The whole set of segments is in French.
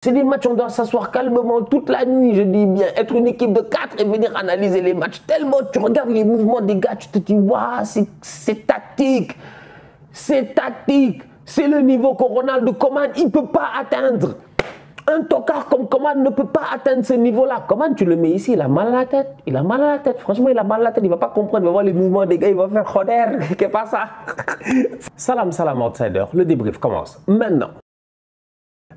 C'est des matchs, on doit s'asseoir calmement toute la nuit, je dis bien, être une équipe de 4 et venir analyser les matchs. Tellement tu regardes les mouvements des gars, tu te dis, waouh, c'est tactique. C'est tactique. C'est le niveau que Ronald Koeman, il ne peut pas atteindre. Un tocard comme Coman ne peut pas atteindre ce niveau-là. Coman, tu le mets ici, il a mal à la tête. Il a mal à la tête. Franchement, il a mal à la tête. Il ne va pas comprendre. Il va voir les mouvements des gars. Il va faire joder. Qu'est-ce pas ça? Salam, outsider. Le débrief commence maintenant.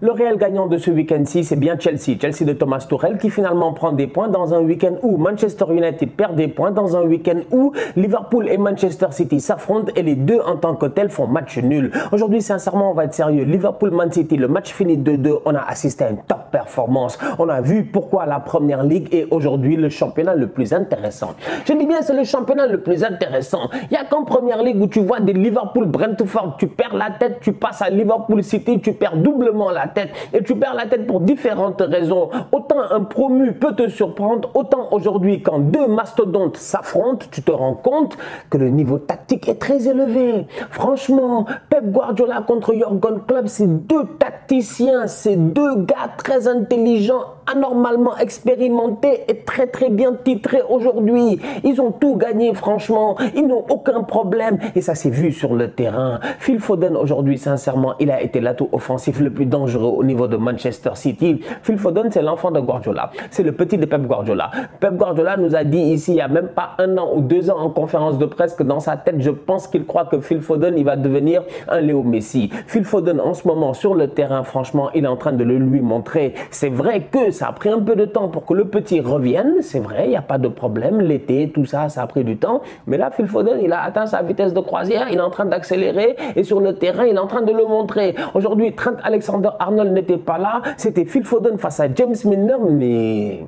Le réel gagnant de ce week-end-ci, c'est bien Chelsea. Chelsea de Thomas Tuchel qui finalement prend des points dans un week-end où Manchester United perd des points, dans un week-end où Liverpool et Manchester City s'affrontent et les deux en tant que tels font match nul. Aujourd'hui, sincèrement, on va être sérieux. Liverpool-Man City, le match finit 2-2. On a assisté à une top performance. On a vu pourquoi la Première Ligue est aujourd'hui le championnat le plus intéressant. Je dis bien, c'est le championnat le plus intéressant. Il n'y a qu'en Première Ligue où tu vois des Liverpool-Brentford, tu perds la tête, tu passes à Liverpool-City, tu perds doublement la tête. Et tu perds la tête pour différentes raisons. Autant un promu peut te surprendre, autant aujourd'hui quand deux mastodontes s'affrontent, tu te rends compte que le niveau tactique est très élevé. Franchement, Pep Guardiola contre Jürgen Klopp, c'est deux tacticiens, c'est deux gars très intelligents, anormalement expérimentés et très bien titrés aujourd'hui. Ils ont tout gagné franchement, ils n'ont aucun problème et ça s'est vu sur le terrain. Phil Foden aujourd'hui, sincèrement, il a été l'atout offensif le plus dangereux au niveau de Manchester City. Phil Foden, c'est l'enfant de Guardiola. C'est le petit de Pep Guardiola. Pep Guardiola nous a dit ici, il n'y a même pas 1 an ou 2 ans en conférence de presse que dans sa tête, je pense qu'il croit que Phil Foden, il va devenir un Léo Messi. Phil Foden, en ce moment, sur le terrain, franchement, il est en train de le lui montrer. C'est vrai que ça a pris un peu de temps pour que le petit revienne. C'est vrai, il n'y a pas de problème. L'été, tout ça, ça a pris du temps. Mais là, Phil Foden, il a atteint sa vitesse de croisière. Il est en train d'accélérer et sur le terrain, il est en train de le montrer. Aujourd'hui, Trent Alexander-Arnold n'était pas là, c'était Phil Foden face à James Milner, mais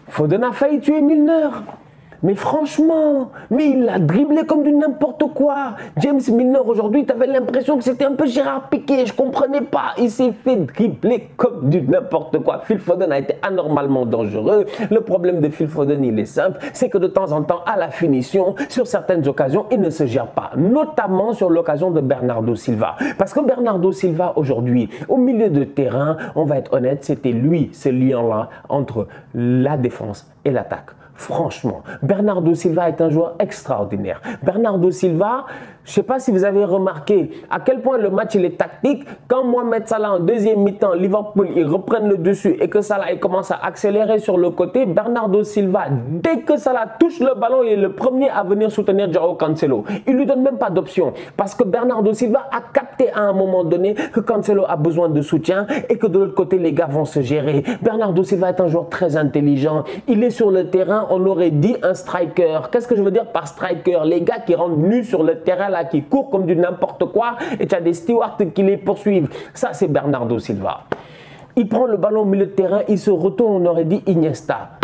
Foden a failli tuer Milner. Mais franchement, mais il l'a dribblé comme du n'importe quoi. James Milner aujourd'hui, tu avais l'impression que c'était un peu Gérard Piqué, je comprenais pas. Il s'est fait dribbler comme du n'importe quoi. Phil Foden a été anormalement dangereux. Le problème de Phil Foden, il est simple, c'est que de temps en temps, à la finition, sur certaines occasions, il ne se gère pas. Notamment sur l'occasion de Bernardo Silva. Parce que Bernardo Silva aujourd'hui, au milieu de terrain, on va être honnête, c'était lui, ce lien-là, entre la défense et l'attaque. Franchement, Bernardo Silva est un joueur extraordinaire. Bernardo Silva, je ne sais pas si vous avez remarqué à quel point le match il est tactique. Quand Mohamed Salah en deuxième mi-temps, Liverpool, ils reprennent le dessus et que Salah il commence à accélérer sur le côté, Bernardo Silva, dès que Salah touche le ballon, il est le premier à venir soutenir Joao Cancelo. Il ne lui donne même pas d'option parce que Bernardo Silva a capté à un moment donné que Cancelo a besoin de soutien et que de l'autre côté, les gars vont se gérer. Bernardo Silva est un joueur très intelligent. Il est sur le terrain. On aurait dit un striker. Qu'est-ce que je veux dire par striker? Les gars qui rentrent nus sur le terrain, là, qui courent comme du n'importe quoi, et tu as des stewards qui les poursuivent. Ça, c'est Bernardo Silva. Il prend le ballon au milieu de terrain, il se retourne, on aurait dit Iniesta.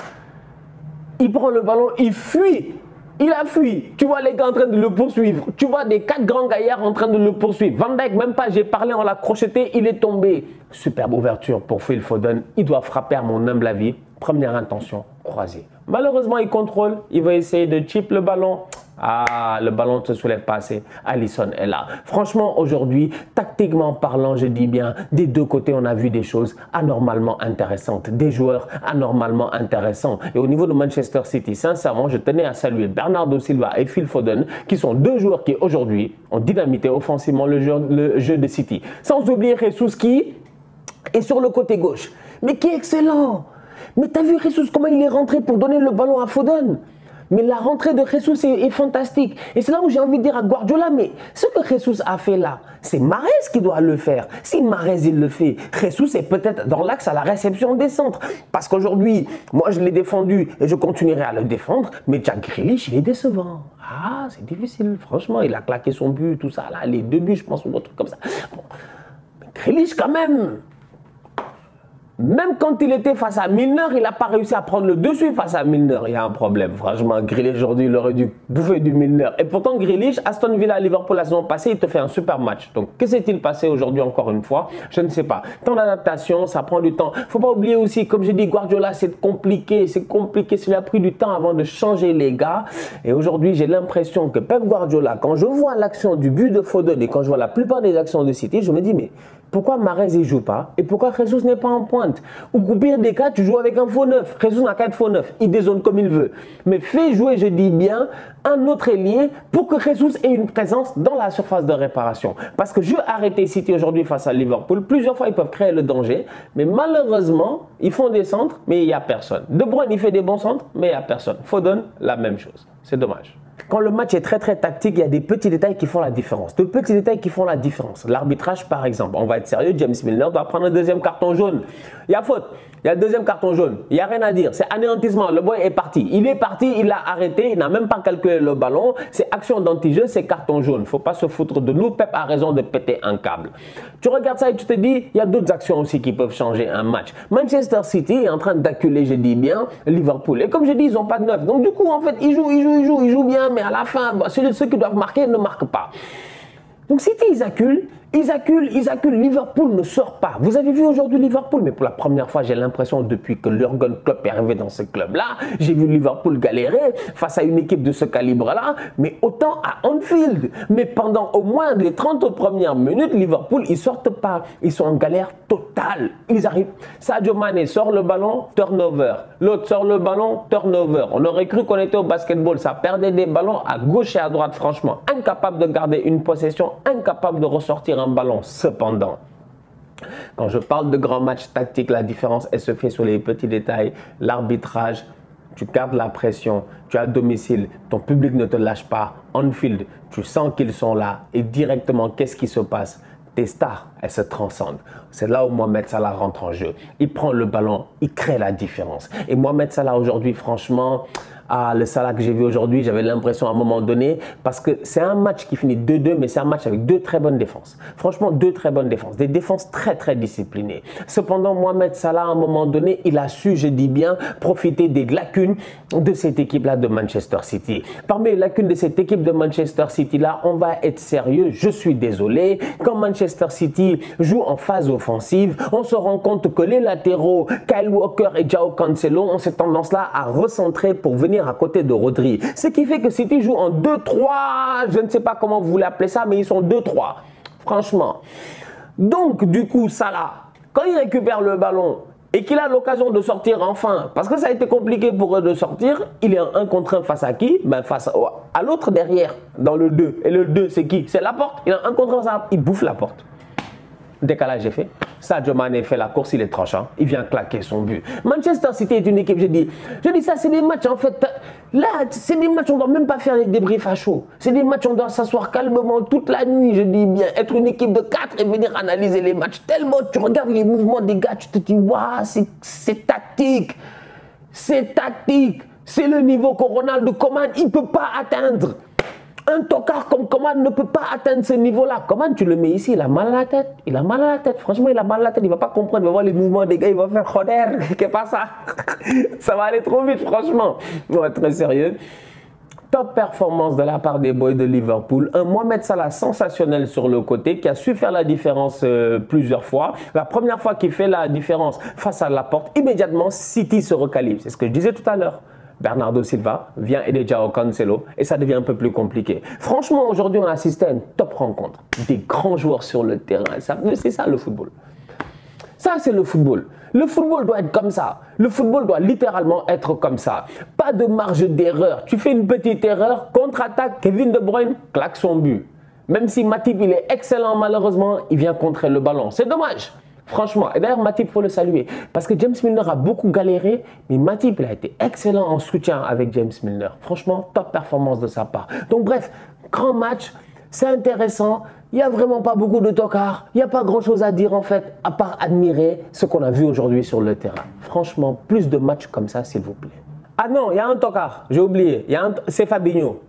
Il prend le ballon, il fuit. Il a fui. Tu vois les gars en train de le poursuivre. Tu vois des 4 grands gaillards en train de le poursuivre. Van Dijk, même pas, j'ai parlé, on l'a crocheté, il est tombé. Superbe ouverture pour Phil Foden. Il doit frapper à mon humble avis. Première intention, croisée. Malheureusement, il contrôle. Il va essayer de chip le ballon. Ah, le ballon ne se soulève pas assez. Alisson est là. Franchement, aujourd'hui, tactiquement parlant, je dis bien, des deux côtés, on a vu des choses anormalement intéressantes. Des joueurs anormalement intéressants. Et au niveau de Manchester City, sincèrement, je tenais à saluer Bernardo Silva et Phil Foden, qui sont deux joueurs qui, aujourd'hui, ont dynamité offensivement le jeu de City. Sans oublier Jesus qui est sur le côté gauche, mais qui est excellent. Mais tu as vu Jesus, comment il est rentré pour donner le ballon à Foden? Mais la rentrée de Jesus est fantastique. Et c'est là où j'ai envie de dire à Guardiola, mais ce que Jesus a fait là, c'est Mahrez qui doit le faire. Si Mahrez il le fait, Jesus est peut-être dans l'axe à la réception des centres. Parce qu'aujourd'hui, moi je l'ai défendu et je continuerai à le défendre, mais Jack Grealish, il est décevant. Ah, c'est difficile, franchement, il a claqué son but, tout ça, là, les 2 buts, je pense, ou un truc comme ça. Bon. Mais Grealish quand même. Même quand il était face à Milner, il n'a pas réussi à prendre le dessus face à Milner. Il y a un problème. Franchement, Grealish aujourd'hui, il aurait dû bouffer du Milner. Et pourtant, Grealish, Aston Villa, Liverpool la saison passée, il te fait un super match. Donc, que s'est-il passé aujourd'hui encore une fois? Je ne sais pas. Temps d'adaptation, ça prend du temps. Il ne faut pas oublier aussi, comme je dis, Guardiola, c'est compliqué. C'est compliqué. Il a pris du temps avant de changer les gars. Et aujourd'hui, j'ai l'impression que Pep Guardiola, quand je vois l'action du but de Foden et quand je vois la plupart des actions de City, je me dis, mais Pourquoi Mahrez ne joue pas et pourquoi Jesus n'est pas en pointe? Ou au pire des cas, tu joues avec un faux neuf. Jesus n'a qu'à être faux neuf. Il dézone comme il veut. Mais fais jouer, je dis bien, un autre ailier pour que Jesus ait une présence dans la surface de réparation. Parce que je veux arrêter City aujourd'hui face à Liverpool. Plusieurs fois, ils peuvent créer le danger. Mais malheureusement, ils font des centres, mais il n'y a personne. De Bruyne, il fait des bons centres, mais il n'y a personne. Foden, la même chose. C'est dommage. Quand le match est très tactique, il y a des petits détails qui font la différence. De petits détails qui font la différence. L'arbitrage, par exemple. On va être sérieux, James Milner doit prendre un deuxième carton jaune. Il y a faute. Il y a le deuxième carton jaune. Il n'y a rien à dire. C'est anéantissement. Le boy est parti. Il est parti, il a arrêté, il n'a même pas calculé le ballon. C'est action d'anti-jeu, c'est carton jaune. Il ne faut pas se foutre de nous. Pep a raison de péter un câble. Tu regardes ça et tu te dis, il y a d'autres actions aussi qui peuvent changer un match. Manchester City est en train d'acculer, je dis bien, Liverpool. Et comme je dis, ils n'ont pas de neuf. Donc du coup, en fait, ils jouent bien, mais à la fin, ceux qui doivent marquer ne marquent pas. Donc City, ils acculent. Liverpool ne sort pas. Vous avez vu aujourd'hui Liverpool, mais pour la première fois, j'ai l'impression depuis que Jürgen Klopp est arrivé dans ce club-là, j'ai vu Liverpool galérer face à une équipe de ce calibre-là, mais autant à Anfield. Mais pendant au moins les 30 premières minutes, Liverpool, ils sortent pas. Ils sont en galère totale. Ils arrivent. Sadio Mané sort le ballon, turnover. L'autre sort le ballon, turnover. On aurait cru qu'on était au basketball. Ça perdait des ballons à gauche et à droite, franchement. Incapable de garder une possession, incapable de ressortir un ballon. Cependant, quand je parle de grands matchs tactiques, la différence, elle se fait sur les petits détails. L'arbitrage, tu gardes la pression, tu es à domicile, ton public ne te lâche pas. Anfield, tu sens qu'ils sont là et directement, qu'est-ce qui se passe? Tes stars, elles se transcendent. C'est là où Mohamed Salah rentre en jeu. Il prend le ballon, il crée la différence. Et Mohamed Salah aujourd'hui, franchement, le Salah que j'ai vu aujourd'hui, j'avais l'impression à un moment donné, parce que c'est un match qui finit 2-2, mais c'est un match avec deux très bonnes défenses. Franchement, deux très bonnes défenses. Des défenses très disciplinées. Cependant, Mohamed Salah, à un moment donné, il a su, je dis bien, profiter des lacunes de cette équipe-là de Manchester City. Parmi les lacunes de cette équipe de Manchester City-là, on va être sérieux, je suis désolé. Quand Manchester City joue en phase offensive, on se rend compte que les latéraux, Kyle Walker et João Cancelo, ont cette tendance-là à recentrer pour venir à côté de Rodri. Ce qui fait que City joue en 2-3, je ne sais pas comment vous l'appelez ça, mais ils sont 2-3, franchement. Donc, du coup, Salah, quand il récupère le ballon et qu'il a l'occasion de sortir enfin, parce que ça a été compliqué pour eux de sortir, il est en 1 contre 1 face à qui? Ben face à l'autre derrière, dans le 2. Et le 2, c'est qui? C'est la porte. Il est en 1 contre 1, il bouffe la porte. Décalage est fait. Sadio Mané fait la course, il est tranchant. Il vient claquer son but. Manchester City est une équipe, je dis ça, c'est des matchs en fait. Là, c'est des matchs, on ne doit même pas faire des débriefs à chaud. C'est des matchs, on doit s'asseoir calmement toute la nuit, je dis bien. Être une équipe de 4 et venir analyser les matchs. Tellement tu regardes les mouvements des gars, tu te dis, waouh, c'est tactique. C'est tactique. C'est le niveau que Ronaldo Koeman, il ne peut pas atteindre. Un tocard comme Coman ne peut pas atteindre ce niveau-là. Coman, tu le mets ici, il a mal à la tête. Il a mal à la tête. Franchement, il a mal à la tête. Il ne va pas comprendre. Il va voir les mouvements des gars. Il va faire joder. Qu'est-ce pas ça? Ça va aller trop vite, franchement. On va être très sérieux. Top performance de la part des boys de Liverpool. Un Mohamed Salah sensationnel sur le côté qui a su faire la différence plusieurs fois. La première fois qu'il fait la différence face à la porte, immédiatement, City se recalibre. C'est ce que je disais tout à l'heure. Bernardo Silva vient aider João Cancelo et ça devient un peu plus compliqué. Franchement, aujourd'hui, on assiste à une top rencontre. Des grands joueurs sur le terrain. C'est ça le football. Ça, c'est le football. Le football doit être comme ça. Le football doit littéralement être comme ça. Pas de marge d'erreur. Tu fais une petite erreur, contre-attaque, Kevin De Bruyne claque son but. Même si Matip, il est excellent, malheureusement, il vient contrer le ballon. C'est dommage. Franchement, et d'ailleurs Matip, il faut le saluer. Parce que James Milner a beaucoup galéré, mais Matip, il a été excellent en soutien avec James Milner. Franchement, top performance de sa part. Donc bref, grand match, c'est intéressant. Il n'y a vraiment pas beaucoup de tocards. Il n'y a pas grand chose à dire en fait, à part admirer ce qu'on a vu aujourd'hui sur le terrain. Franchement, plus de matchs comme ça, s'il vous plaît. Ah non, il y a un tocard, j'ai oublié. C'est Fabinho.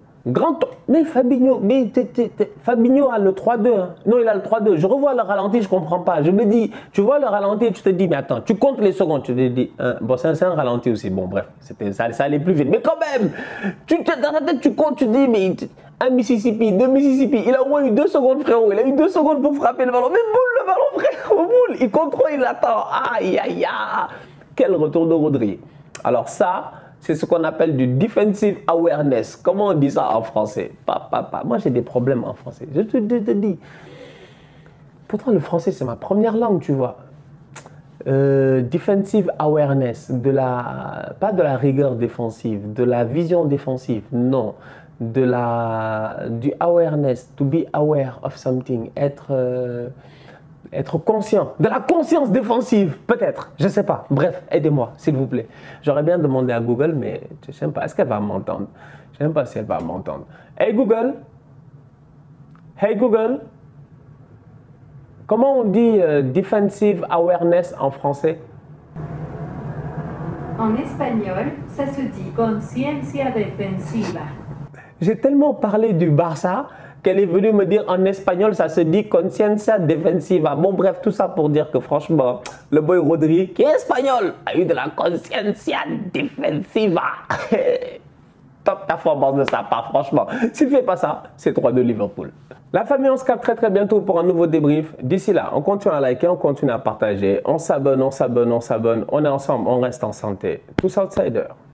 Mais Fabinho a le 3-2. Hein. Non, il a le 3-2. Je revois le ralenti, je ne comprends pas. Je me dis, tu vois le ralenti et tu te dis, mais attends, tu comptes les secondes. Tu te dis, bon, c'est un ralenti aussi. Bon, bref, ça allait plus vite. Mais quand même, dans ta tête, tu comptes, tu te dis, mais un Mississippi, deux Mississippi. Il a au moins eu 2 secondes, frérot. Il a eu 2 secondes pour frapper le ballon. Mais boule le ballon, frérot, boule. Il contrôle, il attend. Aïe, aïe, aïe. Quel retour de Rodri. Alors ça, c'est ce qu'on appelle du defensive awareness. Comment on dit ça en français? Moi, j'ai des problèmes en français. Je te dis. Pourtant, le français, c'est ma première langue, tu vois. Defensive awareness, pas de la rigueur défensive, de la vision défensive, non. Du awareness, to be aware of something, être conscient, de la conscience défensive, peut-être, je sais pas. Bref, aidez-moi, s'il vous plaît. J'aurais bien demandé à Google, mais je sais pas, est-ce qu'elle va m'entendre? Je ne sais pas si elle va m'entendre. Hey Google, comment on dit defensive awareness en français? En espagnol, ça se dit conciencia defensiva. J'ai tellement parlé du Barça qu'elle est venue me dire en espagnol, ça se dit conciencia defensiva. Bon, bref, tout ça pour dire que franchement, le boy Rodri, qui est espagnol, a eu de la conciencia defensiva. Top performance de sa part, franchement. S'il ne fait pas ça, c'est 3-2 Liverpool. La famille, on se capte très très bientôt pour un nouveau débrief. D'ici là, on continue à liker, on continue à partager, on s'abonne, on est ensemble, on reste en santé. Tous outsiders.